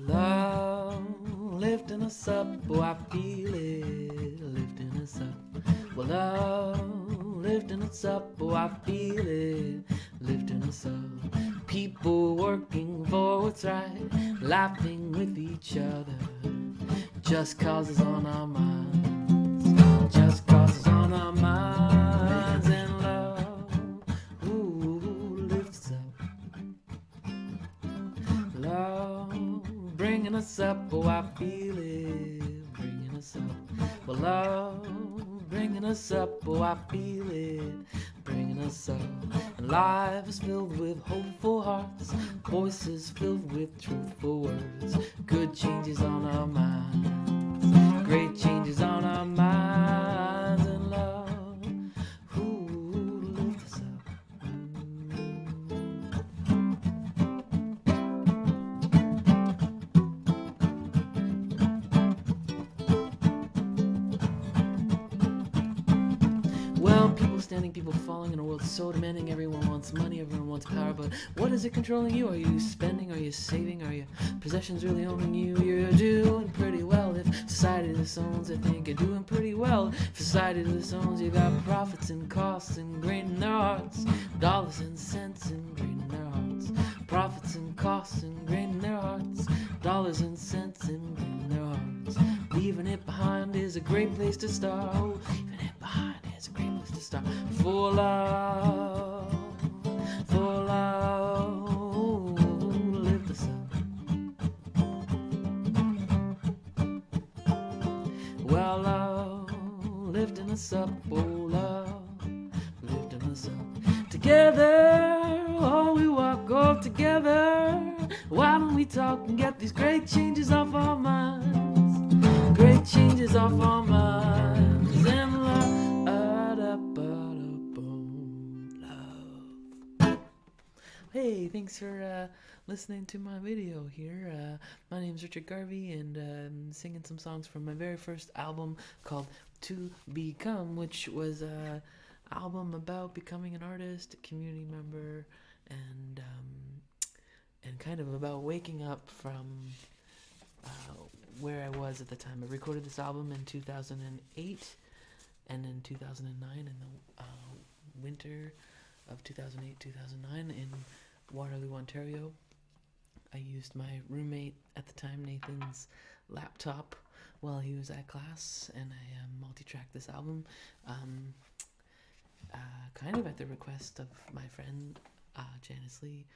Love lifting us up, oh I feel it lifting us up. Well, love lifting us up, oh I feel it lifting us up. People working for what's right, laughing with each other, just cause it's on our minds, just cause it's on our minds. And love, ooh, lifts up. Love bringing us up, oh I feel it bringing us up. Well, love bringing us up, oh I feel it bringing us up. And life is filled with hopeful hearts, voices filled with truthful words, good changes on our minds, great changes on our minds. And love, ooh, lifts us up. Well, people standing, people falling in a world so demanding. Everyone wants money, everyone wants power, but what is it controlling you? Are you spending? Are you saving? Are your possessions really owning you? You're doing pretty well. If society disowns, I think you're doing pretty well. If society disowns, you got profits and costs ingrained in their hearts, dollars and cents ingrained in their hearts, profits and costs ingrained in their hearts, dollars and cents ingrained in their hearts. Leaving it behind is a great place to start. Oh, leaving it behind is a great place to start. For love, lift us up. Well, love, lifting us up. Oh, love, lifting us up. Together, oh, we walk off together. Why don't we talk and get these great changes off our minds? Great changes off our minds. And love. Hey, thanks for listening to my video here. My name's Richard Garvey, and I'm singing some songs from my very first album called To Become, which was an album about becoming an artist, a community member, and kind of about waking up from where I was at the time. I recorded this album in 2008, and in 2009, in the winter of 2008-2009 in Waterloo, Ontario. I used my roommate at the time, Nathan's laptop, while he was at class, and I multi-tracked this album, kind of at the request of my friend Janice Lee,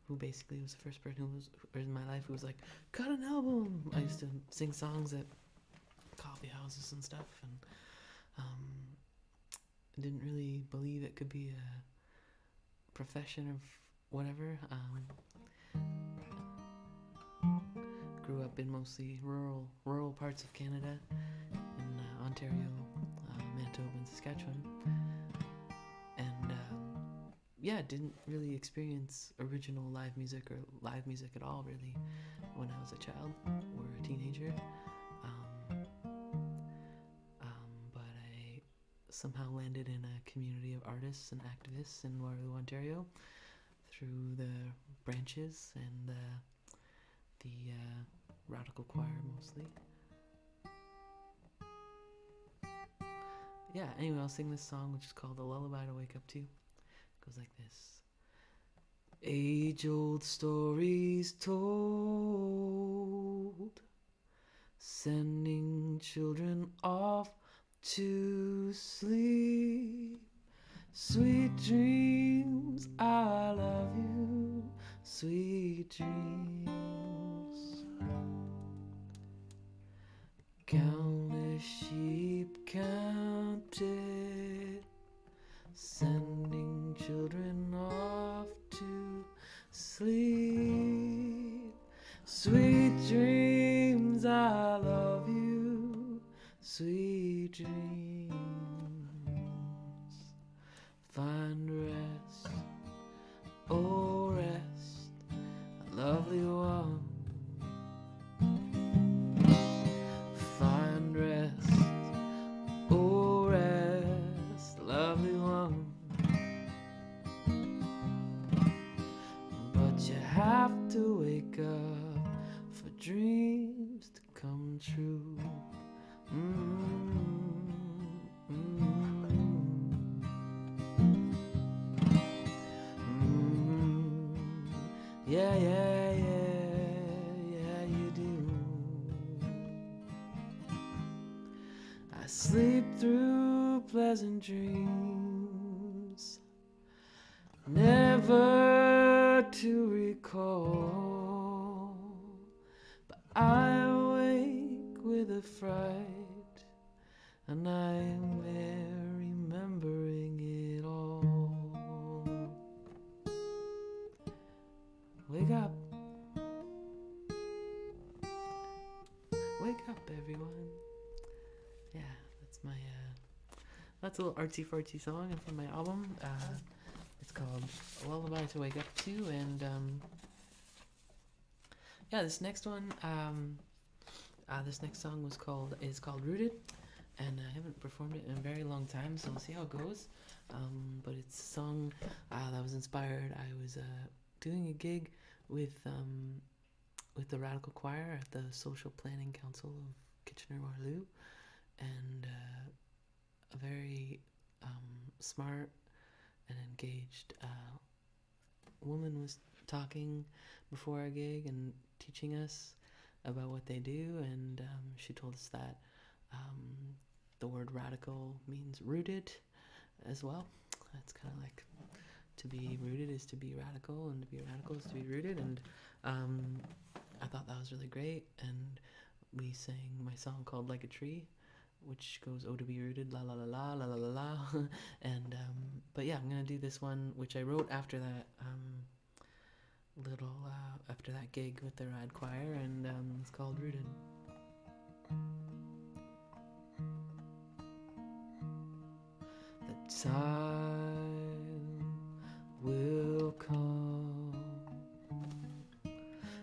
who basically was the first person who was in my life who was like, cut an album. I used to sing songs at coffee houses and stuff, and didn't really believe it could be a profession or whatever. Grew up in mostly rural parts of Canada, in Ontario, Manitoba, and Saskatchewan, and didn't really experience original live music or live music at all really when I was a child or a teenager. But I somehow landed in a community of artists and activists in Waterloo, Ontario, through the branches and the radical choir mostly. Anyway, I'll sing this song, which is called The Lullaby to Wake Up To. It goes like this. Age-old stories told, sending children off to sleep. Sweet dreams, I love you, sweet dreams. Countless sheep counted, sending children off to sleep. Sweet dreams, I love you, sweet dreams. Find rest, oh rest, a lovely one. Find rest, oh rest, lovely one. But you have to wake up for dreams to come true. Yeah, yeah, yeah, yeah, you do. I sleep through pleasant dreams, never to recall, but I awake with a fright, and I am there remembering it all. Wake up. Wake up, everyone. Yeah, that's a little artsy fartsy song from my album. It's called Lullaby to Wake Up To, and this next one, this next song is called Rooted, and I haven't performed it in a very long time, so we'll see how it goes. But it's a song that was inspired. I was doing a gig with the Radical Choir at the Social Planning Council of Kitchener-Waterloo, and a very smart and engaged woman was talking before our gig and teaching us about what they do, and she told us that the word radical means rooted as well. It's kind of like to be rooted is to be radical, and to be radical is to be rooted, and I thought that was really great, and we sang my song called Like a Tree, which goes, oh, to be rooted, la la la la la la la la. And but yeah, I'm gonna do this one, which I wrote after that after that gig with the Rad Choir, and it's called Rooted. The time will come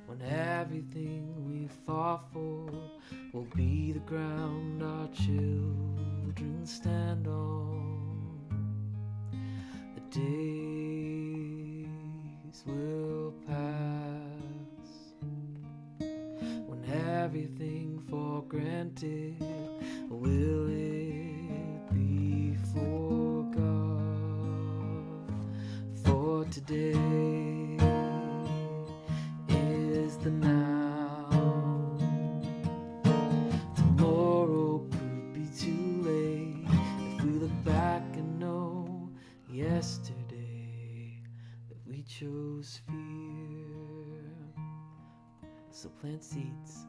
when everything we fought for will be the ground our children stand on. The days will pass when everything for granted will it be forgot. For today is the now. Tomorrow could be too late if we look back and know yesterday that we chose fear. So plant seeds.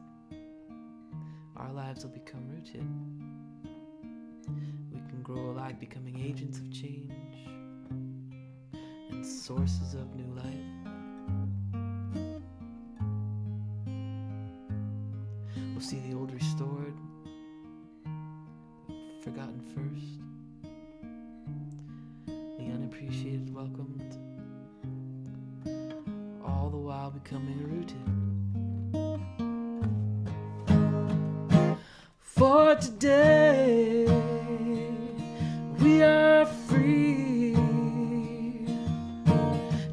Our lives will become rooted. We can grow alike, becoming agents of change and sources of new life. We'll see the old restored, forgotten first, the unappreciated welcomed, all the while becoming rooted. For today, we are free.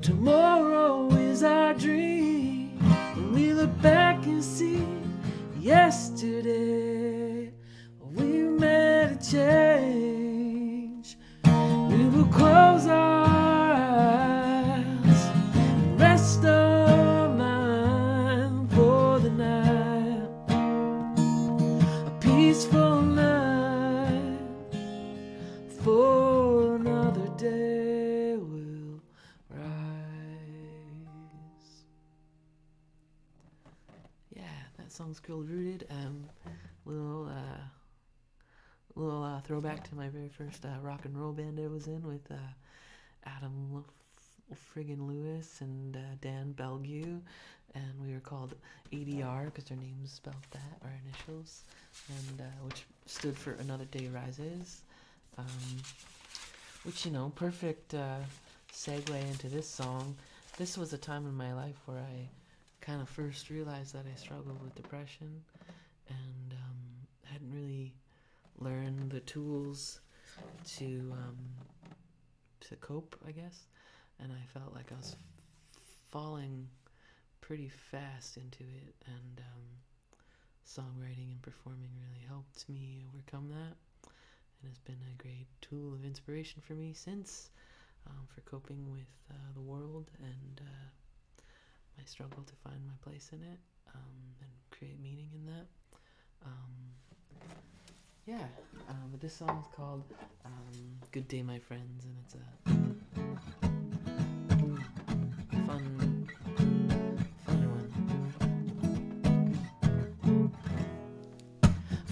Tomorrow is our dream. When we look back and see yesterday, we made a change. We will close our eyes and rest our mind for the night. A peaceful night, for another day will rise. Yeah, that song's called Rooted. Little throwback to my very first rock and roll band I was in with Adam friggin' Lewis and Dan Belgue, and we were called ADR because our names spelled that, our initials, and which stood for Another Day Rises, which, perfect segue into this song. This was a time in my life where I kind of first realized that I struggled with depression, and hadn't really learned the tools to cope, I guess, and I felt like I was falling pretty fast into it, and songwriting and performing really helped me overcome that, and has been a great tool of inspiration for me since, for coping with the world and my struggle to find my place in it, and create meaning in that. But this song is called Good Day My Friends, and it's a fun one.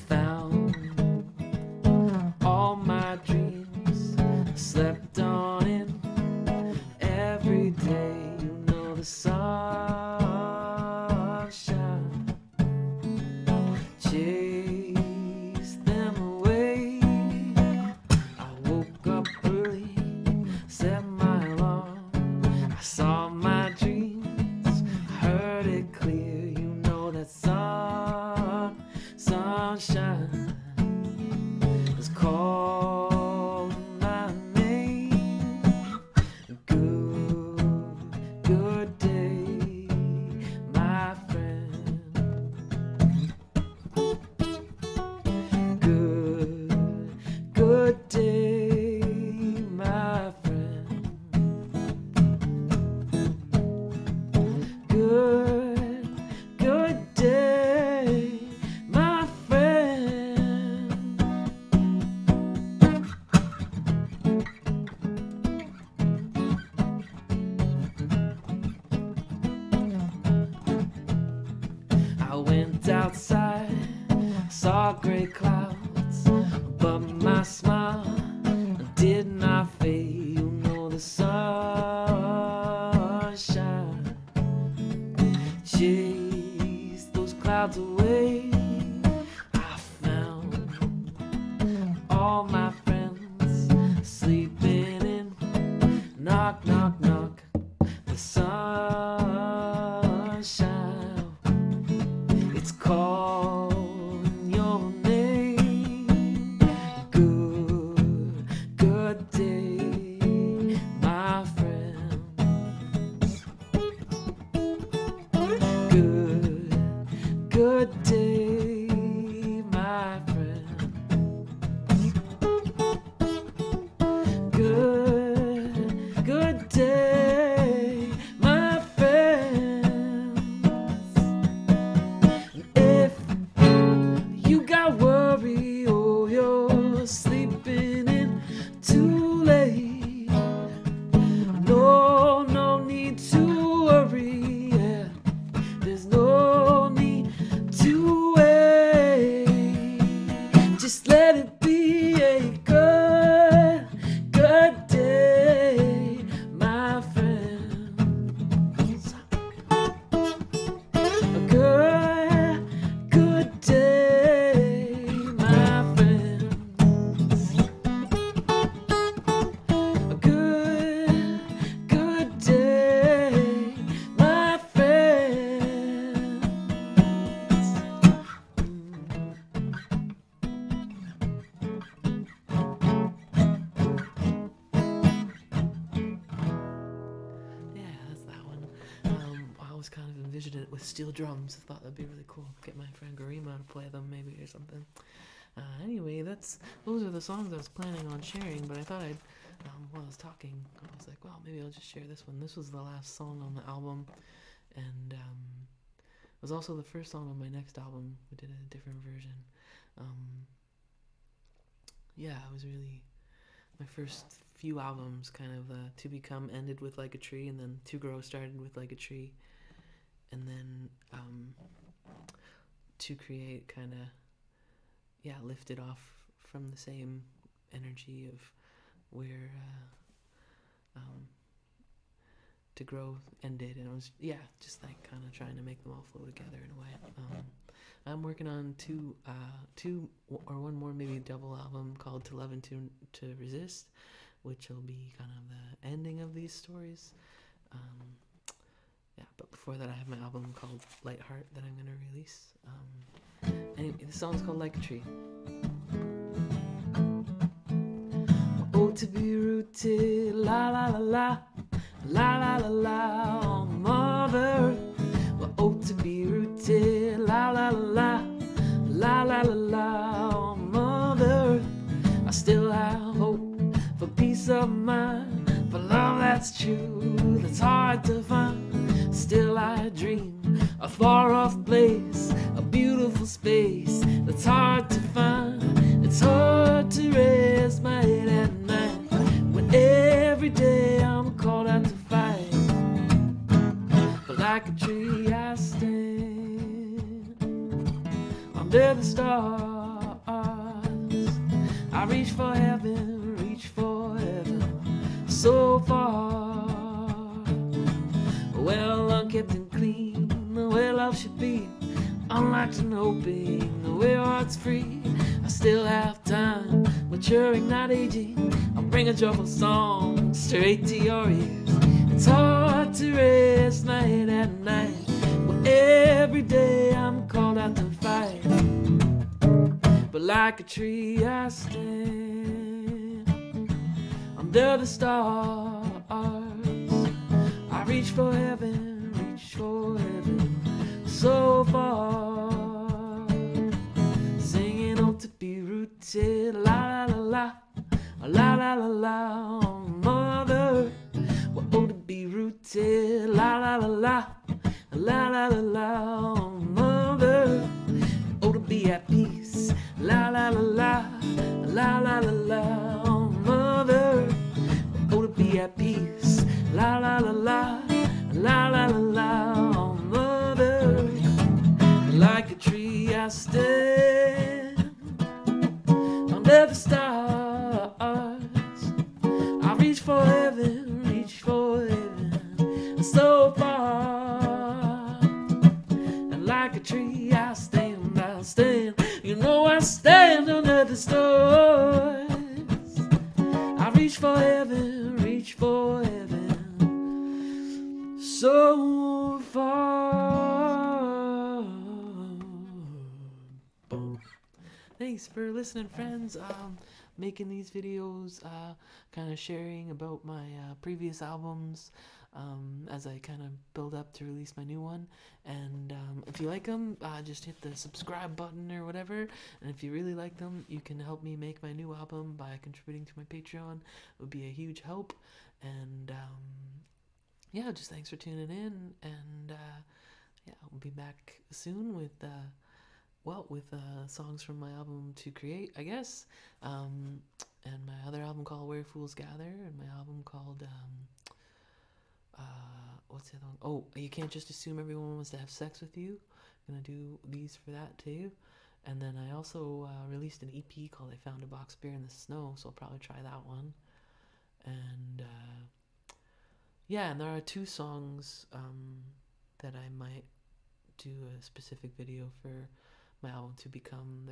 Found all my dreams, slept on it every day. You know the sunshine, chase them away. I woke up early, set my alarm. I saw my dreams, heard it clear. You know that sunshine is calling my name. Good day, my friend. Good day, my friend. Good day, my friend. I went outside, saw gray clouds, but my smile did not fade. You know the sunshine, chase those clouds away. I found all my friends sleeping in. Knock, knock, knock. The sunshine, it's calling your name. Good day, my friends. Good day, my friend. Good day, my friends. If you got worry, oh, you're sleeping in too late. No need to worry, yeah. There's no need to wait. Just let it be a good day, my friends. A good day, my friends. A good day, my friends. Yeah, that's that one. I always kind of envisioned it with steel drums. I thought that'd be really cool. Get my friend Garima to play them maybe or something. Anyway, those are the songs I was planning on sharing, but I thought while I was talking, I was like, well, maybe I'll just share this one. This was the last song on the album, and it was also the first song on my next album. We did a different version. It was really my first few albums, kind of To Become ended with Like a Tree, and then To Grow started with Like a Tree, and then To Create kind of lifted off from the same energy of where To Grow ended, and it was just like kind of trying to make them all flow together in a way. I'm working on two or one more, maybe double album called To Love and To Resist, which will be kind of the ending of these stories. But before that, I have my album called Light Heart that I'm gonna release. Anyway, the song's called Like a Tree. Oh, to be rooted, la la la la, la la la la, on Mother Earth, oh, to be rooted, la la la la, la la la la, on Mother Earth. I still have hope for peace of mind, for love that's true, that's hard to find. Still I dream a far off place, a beautiful space that's hard to find. It's hard to rest my head at night when every day I'm called out to fight. But like a tree I stand under the stars. I reach for heaven, so far. Well, unkept and clean, the way love should be, unlocked and hoping, the way heart's free. I still have time, maturing, not aging. I'll bring a joyful song straight to your ears. It's hard to rest my head at night when every day I'm called out to fight. But like a tree I stand under the stars. I reach for heaven, so far. Singing, oh, to be rooted, la la la la, la la la la, on Mother. Well, oh, to be rooted, la la la la la, la la la, on Mother. Oh, to be at peace, la la la la la, la la la, on Mother. Oh, to be at peace, la la la la la, la la la, on Mother. Like a tree I stand under the stars. I reach for heaven, so far. And like a tree I stand, you know I stand under the stars. I reach for heaven, so far. Boom. Thanks for listening, friends. Making these videos, kind of sharing about my previous albums as I kind of build up to release my new one. And if you like them, just hit the subscribe button or whatever. And if you really like them, you can help me make my new album by contributing to my Patreon. It would be a huge help. And yeah, just thanks for tuning in. And yeah, I'll be back soon with songs from my album To Create, I guess. And my other album called Where Fools Gather, and my album called what's the other one? Oh, You Can't Just Assume Everyone Wants to Have Sex with You. I'm gonna do these for that too. And then I also released an EP called I Found a Box Beer in the Snow, so I'll probably try that one. And yeah, and there are 2 songs that I might do a specific video for my album to become.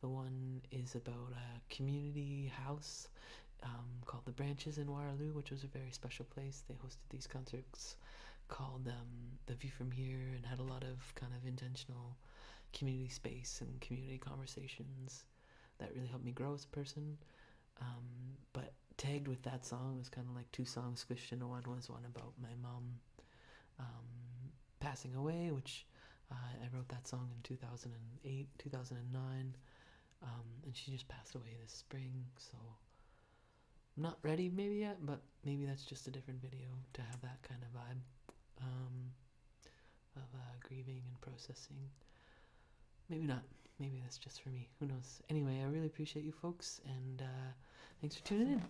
The one is about a community house called The Branches in Waterloo, which was a very special place. They hosted these concerts called The View From Here, and had a lot of kind of intentional community space and community conversations that really helped me grow as a person. But tagged with that song was kind of like 2 songs squished into one. Was one about my mom passing away, which I wrote that song in 2008, 2009, and she just passed away this spring, so I'm not ready maybe yet, but maybe that's just a different video to have that kind of vibe of grieving and processing. Maybe not. Maybe that's just for me. Who knows? Anyway, I really appreciate you folks, and thanks for tuning in.